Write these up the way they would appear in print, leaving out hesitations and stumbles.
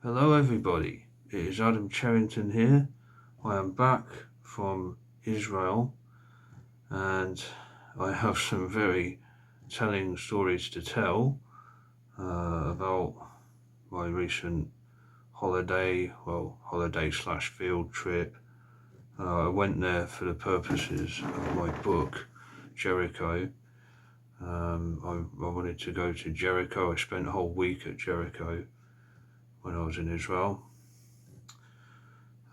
Hello everybody, it is Adam Cherrington here. I am back from Israel and I have some very telling stories to tell about my recent holiday slash field trip. I went there for the purposes of my book, Jericho. I wanted to go to Jericho. I spent a whole week at Jericho when I was in Israel.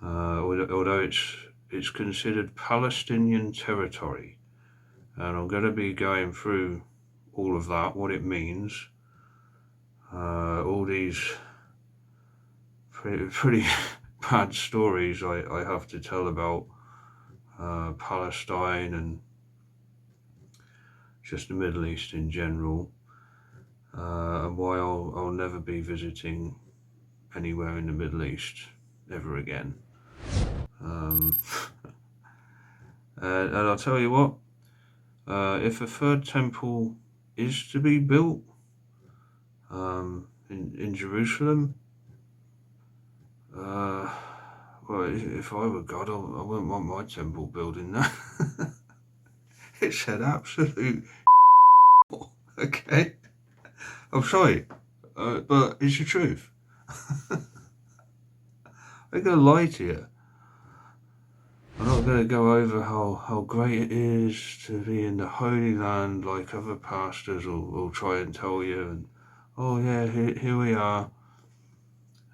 Although it's considered Palestinian Territory, and I'm going to be going through all of that, what it means, all these pretty bad stories I have to tell about Palestine and just the Middle East in general, and why I'll never be visiting anywhere in the Middle East ever again. And I'll tell you what, if a third temple is to be built in Jerusalem, well, if I were God, I wouldn't want my temple building that. It's an absolute okay. I'm sorry, but it's the truth. I'm going to lie to you. I'm not going to go over how great it is to be in the Holy Land like other pastors will try and tell you. And oh yeah, here we are,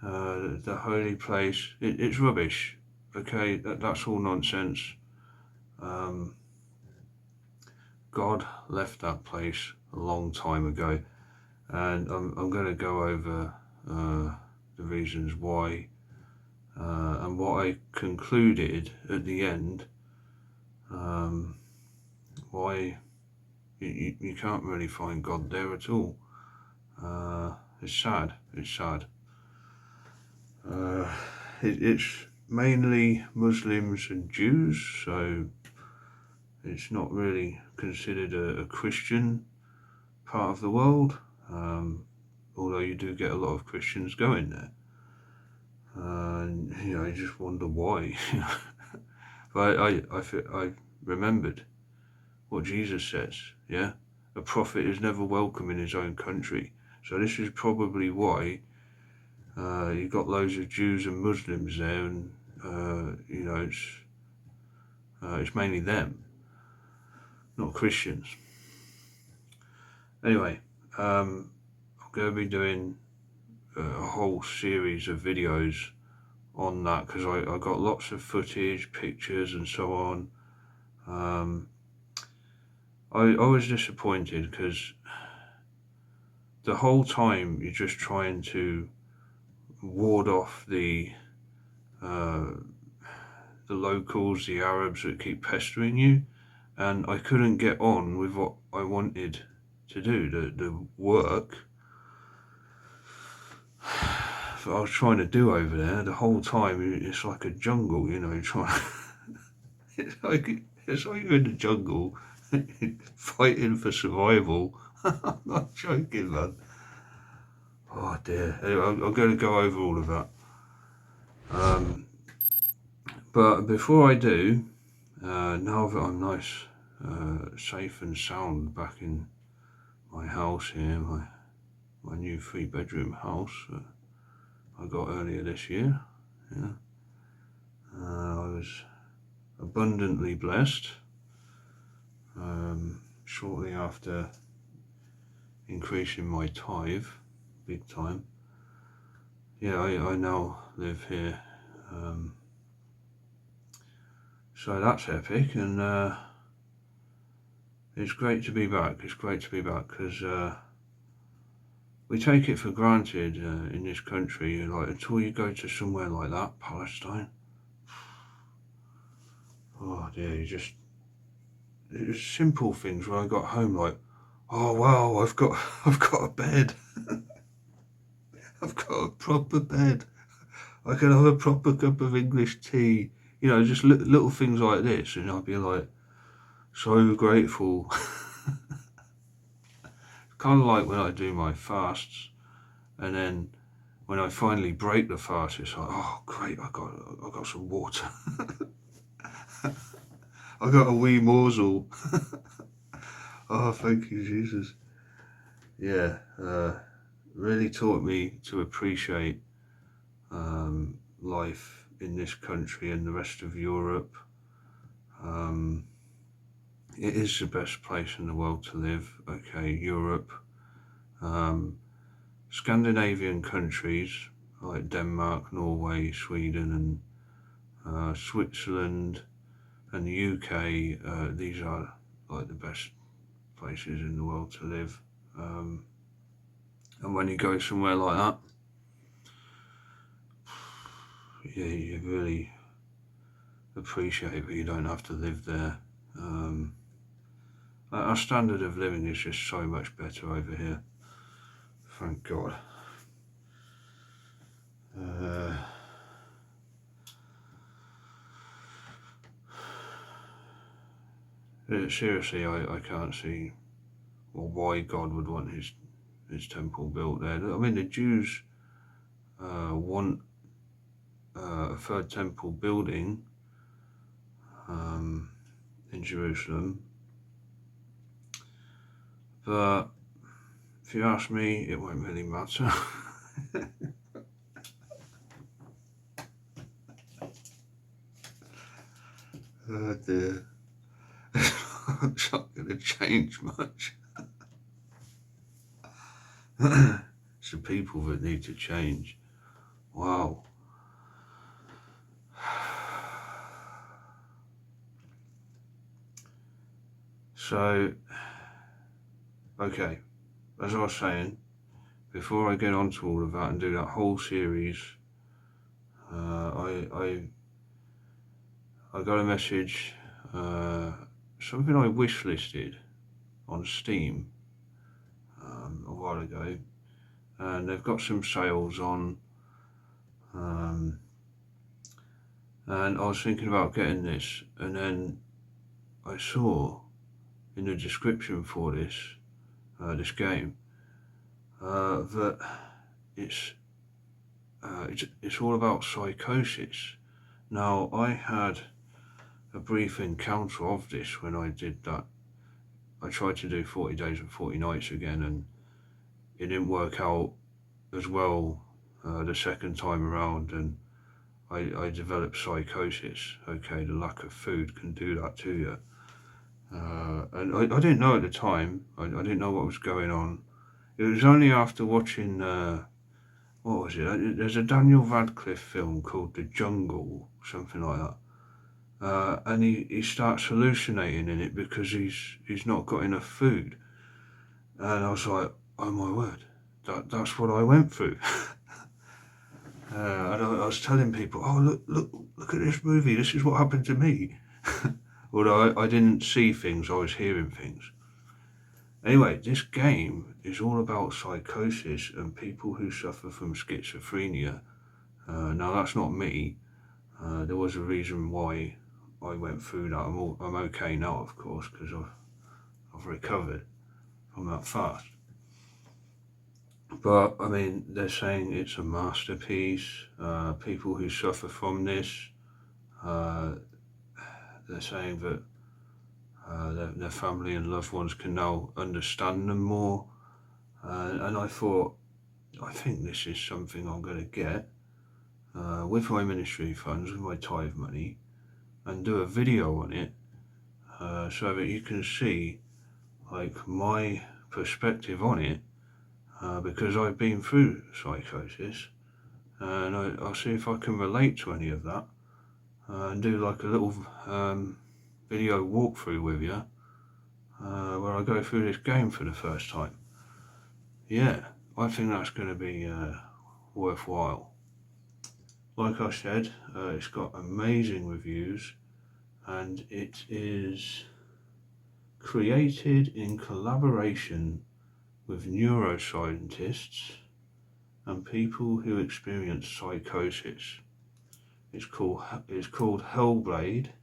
the holy place. It's rubbish. Okay, that's all nonsense. God left that place a long time ago, and I'm going to go over the reasons why. And what I concluded at the end, why you can't really find God there at all. It's sad. It's mainly Muslims and Jews, so it's not really considered a Christian part of the world, although you do get a lot of Christians going there. And you just wonder why. But I remembered what Jesus says. Yeah, a prophet is never welcome in his own country. So this is probably why you've got loads of Jews and Muslims there, and it's mainly them, not Christians. Anyway, I'm going to be doing a whole series of videos on that because I got lots of footage, pictures and so on. I was disappointed because the whole time you're just trying to ward off the locals, the Arabs that keep pestering you, and I couldn't get on with what I wanted to do, the work that I was trying to do over there. The whole time it's like a jungle, trying it's like you're in the jungle fighting for survival. I'm not joking, man. Oh dear. Anyway, I'm going to go over all of that. But before I do, now that I'm nice, safe and sound back in my house here, my new 3-bedroom house I got earlier this year, yeah. I was abundantly blessed shortly after increasing my tithe big time. Yeah, I now live here, so that's epic, and it's great to be back. It's great to be back because we take it for granted in this country, like until you go to somewhere like that, Palestine. Oh dear, it's simple things when I got home, like, oh wow, I've got a bed. I've got a proper bed. I can have a proper cup of English tea. Just little things like this, and I'd be like so grateful. Kind of like when I do my fasts, and then when I finally break the fast, it's like, oh great, I got some water. I got a wee morsel. Oh, thank you, Jesus. Yeah, really taught me to appreciate life in this country and the rest of Europe. It is the best place in the world to live. Okay, Europe, Scandinavian countries like Denmark, Norway, Sweden, and Switzerland, and the UK. These are like the best places in the world to live. And when you go somewhere like that, yeah, you really appreciate that you don't have to live there. Our standard of living is just so much better over here. Thank God. Seriously, I can't see why God would want his temple built there. I mean, the Jews want a third temple building in Jerusalem, but if you ask me, it won't really matter. Oh dear. It's not going to change much. It's the people that need to change. Wow. So, okay, as I was saying, before I get on to all of that and do that whole series, I got a message, something I wish listed on Steam a while ago, and they've got some sales on, and I was thinking about getting this, and then I saw in the description for this game that it's all about psychosis. Now, I had a brief encounter of this when I did that. I tried to do 40 days and 40 nights again, and it didn't work out as well the second time around, and I developed psychosis. Okay, the lack of food can do that to you. And I didn't know at the time. I didn't know what was going on. It was only after watching, what was it? There's a Daniel Radcliffe film called The Jungle, something like that. And he starts hallucinating in it because he's not got enough food. And I was like, oh my word, that's what I went through. And I was telling people, oh look at this movie. This is what happened to me. Although I didn't see things, I was hearing things. Anyway, this game is all about psychosis and people who suffer from schizophrenia. Now that's not me. There was a reason why I went through that. I'm okay now, of course, because I've recovered from that fast. But I mean, they're saying it's a masterpiece. People who suffer from this, they're saying that their family and loved ones can now understand them more. And I thought, I think this is something I'm going to get with my ministry funds, with my tithe money, and do a video on it so that you can see like my perspective on it, because I've been through psychosis, and I'll see if I can relate to any of that, and do like a little video walkthrough with you where I go through this game for the first time. Yeah, I think that's going to be worthwhile. Like I said, it's got amazing reviews, and it is created in collaboration with neuroscientists and people who experience psychosis. It's called Hellblade,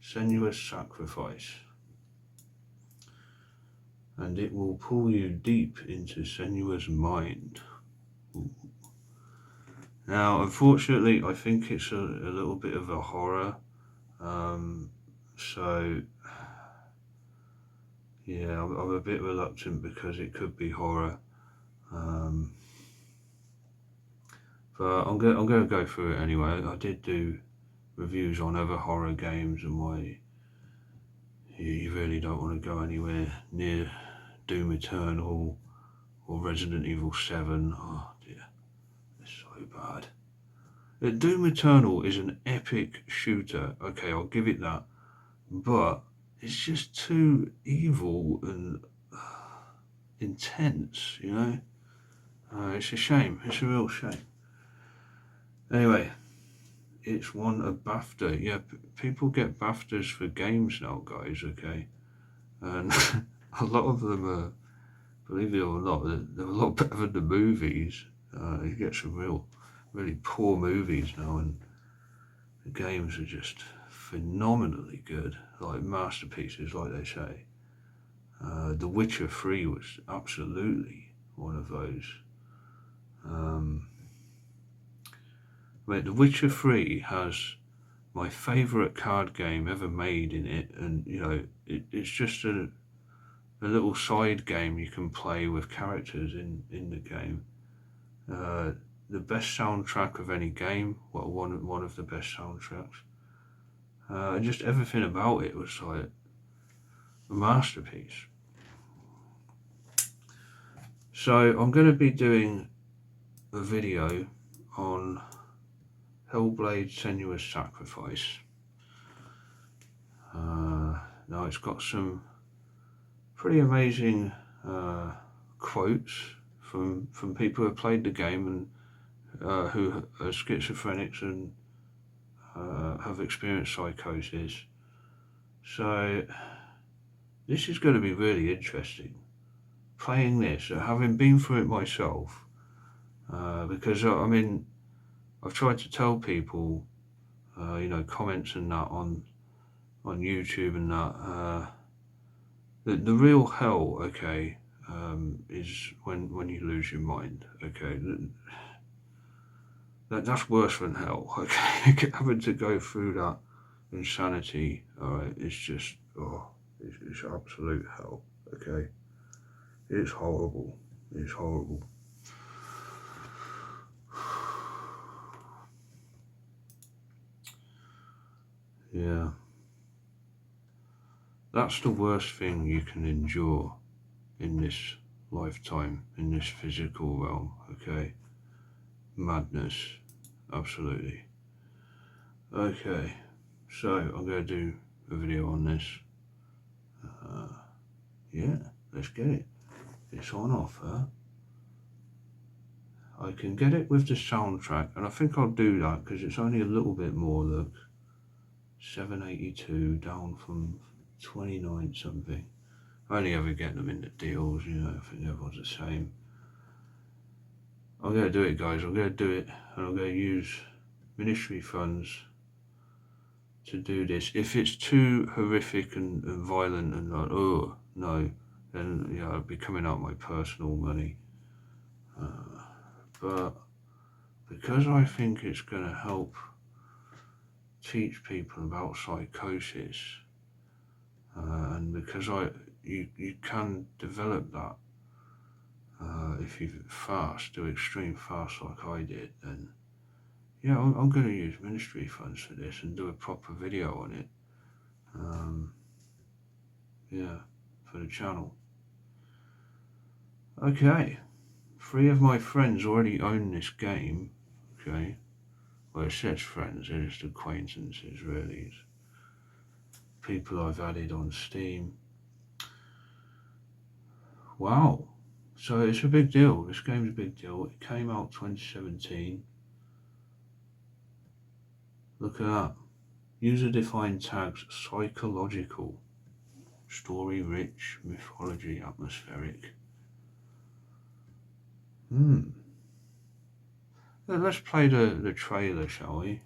Senua's Sacrifice, and it will pull you deep into Senua's mind. Ooh. Now, unfortunately, I think it's a little bit of a horror. So, yeah, I'm a bit reluctant because it could be horror. But I'm gonna go through it anyway. I did do reviews on other horror games and why you really don't want to go anywhere near Doom Eternal or Resident Evil 7. Oh dear, it's so bad. Doom Eternal is an epic shooter. Okay, I'll give it that. But it's just too evil and intense, you know? It's a shame. It's a real shame. Anyway, it's won a BAFTA. Yeah, people get BAFTAs for games now, guys, okay? And a lot of them are, believe it or not, they're a lot better than the movies. You get some really poor movies now, and the games are just phenomenally good, like masterpieces, like they say. The Witcher 3 was absolutely one of those. The Witcher 3 has my favourite card game ever made in it, and you know, it's just a little side game you can play with characters in the game. The best soundtrack of any game, well, one of the best soundtracks. And just everything about it was like a masterpiece. So I'm going to be doing a video on Hellblade Senua's Sacrifice. Now it's got some pretty amazing quotes from people who have played the game and who are schizophrenics and have experienced psychosis. So this is going to be really interesting. Playing this, having been through it myself, because I mean, I've tried to tell people, you know, comments and that on YouTube and that, the real hell, okay, is when you lose your mind, okay. That's worse than hell, okay. Having to go through that insanity, alright, it's just, it's absolute hell, okay. It's horrible. It's horrible. Yeah. That's the worst thing you can endure in this lifetime, in this physical realm, okay? Madness. Absolutely. Okay. So, I'm going to do a video on this. Yeah, let's get it. It's on offer. I can get it with the soundtrack, and I think I'll do that because it's only a little bit more. Look, 782 down from 29 something. I only ever get them in the deals, you know. I think everyone's the same. I'm going to do it, guys. I'm going to do it, and I'm going to use ministry funds to do this. If it's too horrific and violent and like, oh no, then yeah, I'll be coming out my personal money. But because I think it's going to help teach people about psychosis, and because you can develop that if you fast, do extreme fast like I did, then yeah, I'm going to use ministry funds for this and do a proper video on it. Yeah, for the channel. Okay, 3 of my friends already own this game. Okay, well, it says friends, they're just acquaintances really. It's people I've added on Steam. Wow, so it's a big deal. This game's a big deal. It came out 2017. Look at that. User-defined tags, psychological, story-rich, mythology, atmospheric. Let's play the trailer, shall we?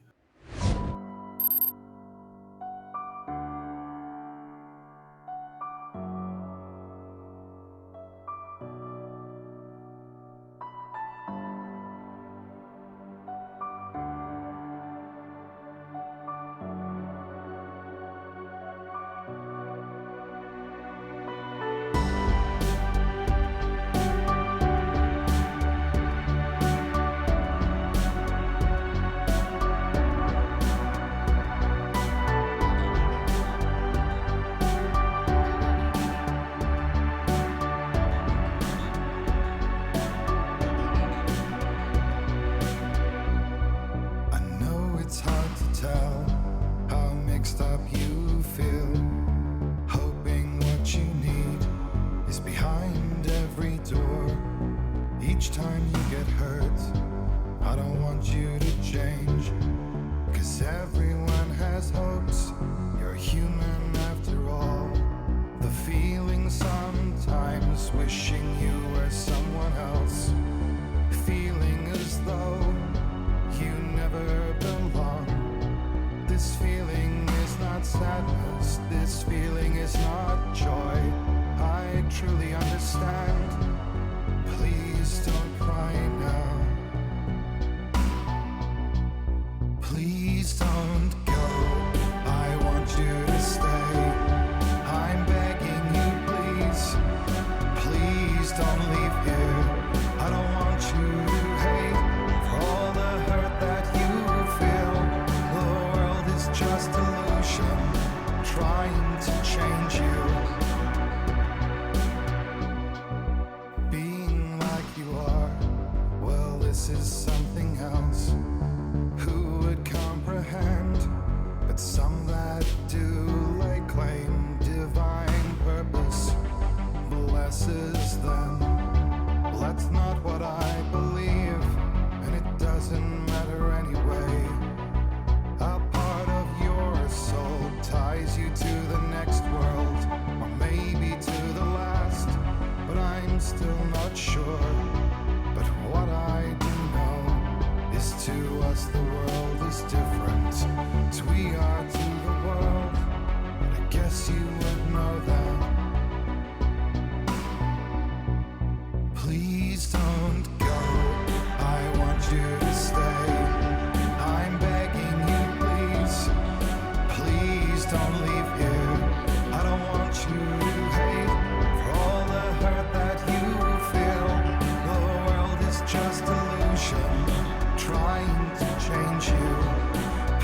change you.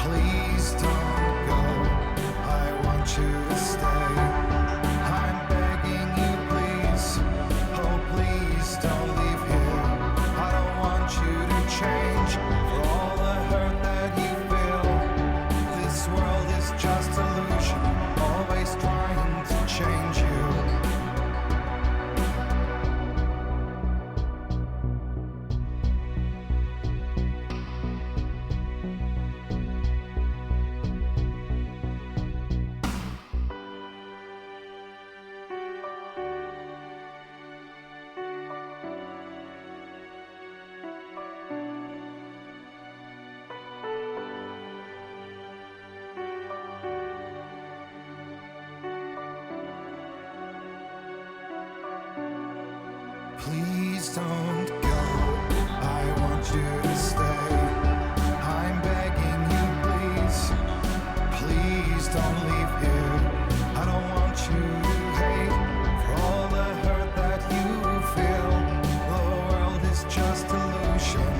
Please don't go. I want you to stay. I'm begging you, please. Oh, please don't leave here. I don't want you to change for all the hurt that you feel. This world is just illusion, always trying to change you. Please don't go. I want you to stay. I'm begging you, please. Please don't leave here. I don't want you to hate for all the hurt that you feel. The world is just illusion,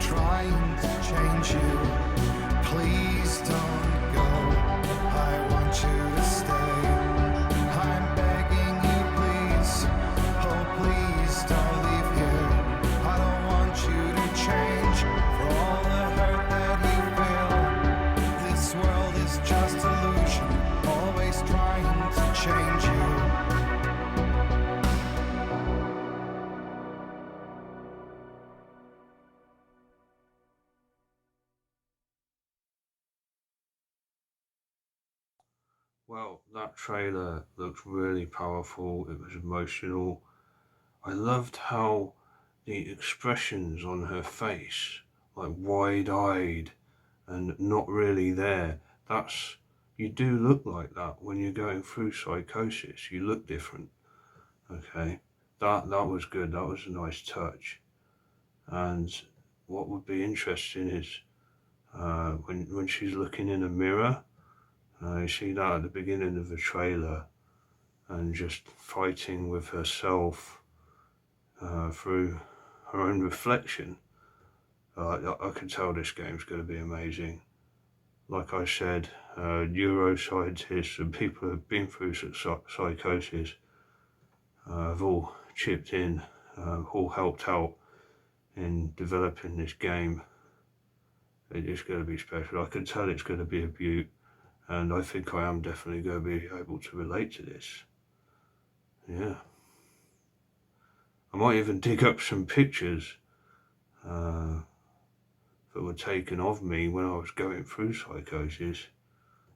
trying to change you. Please don't go. I want you to stay. I'm begging you, please. Oh, please don't leave here. I don't want you to change for all the hurt that you feel. This world is just illusion, always trying to change you. Well, that trailer looked really powerful. It was emotional. I loved how the expressions on her face, like wide-eyed and not really there. You do look like that when you're going through psychosis. You look different. Okay, that was good. That was a nice touch. And what would be interesting is when she's looking in a mirror. You see that at the beginning of the trailer, and just fighting with herself through her own reflection. I can tell this game's going to be amazing. Like I said, neuroscientists and people who have been through psychosis have all chipped in, all helped out in developing this game. It's going to be special. I can tell it's going to be a beaut, and I think I am definitely going to be able to relate to this. Yeah. I might even dig up some pictures that were taken of me when I was going through psychosis,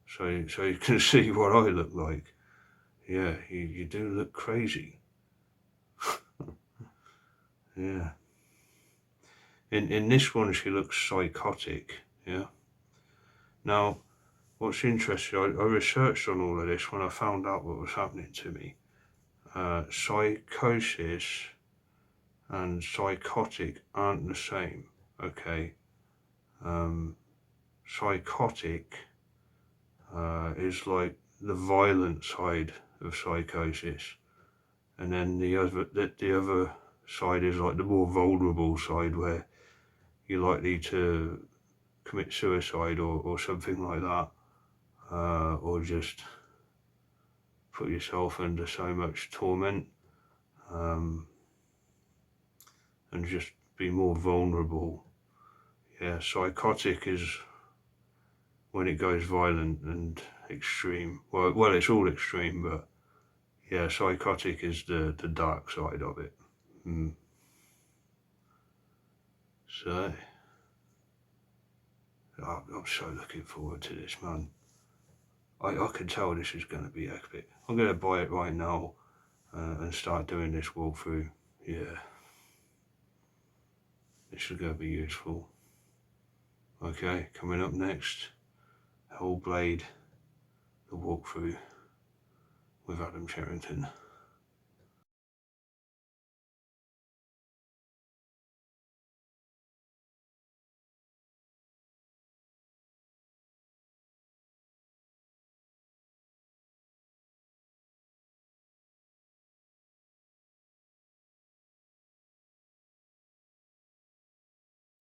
so you can see what I look like. Yeah, you do look crazy. Yeah. In this one, she looks psychotic. Yeah. Now, what's interesting, I researched on all of this when I found out what was happening to me. Psychosis and psychotic aren't the same. Okay. Psychotic is like the violent side of psychosis, and then the other side is like the more vulnerable side, where you're likely to commit suicide or something like that, or just put yourself under so much torment, and just be more vulnerable. Yeah, psychotic is when it goes violent and extreme. Well, it's all extreme, but yeah, psychotic is the dark side of it. So, I'm so looking forward to this, man. I can tell this is going to be epic. I'm going to buy it right now and start doing this walkthrough. Yeah, this is going to be useful. Okay, coming up next, Hellblade, the walkthrough with Adam Cherrington.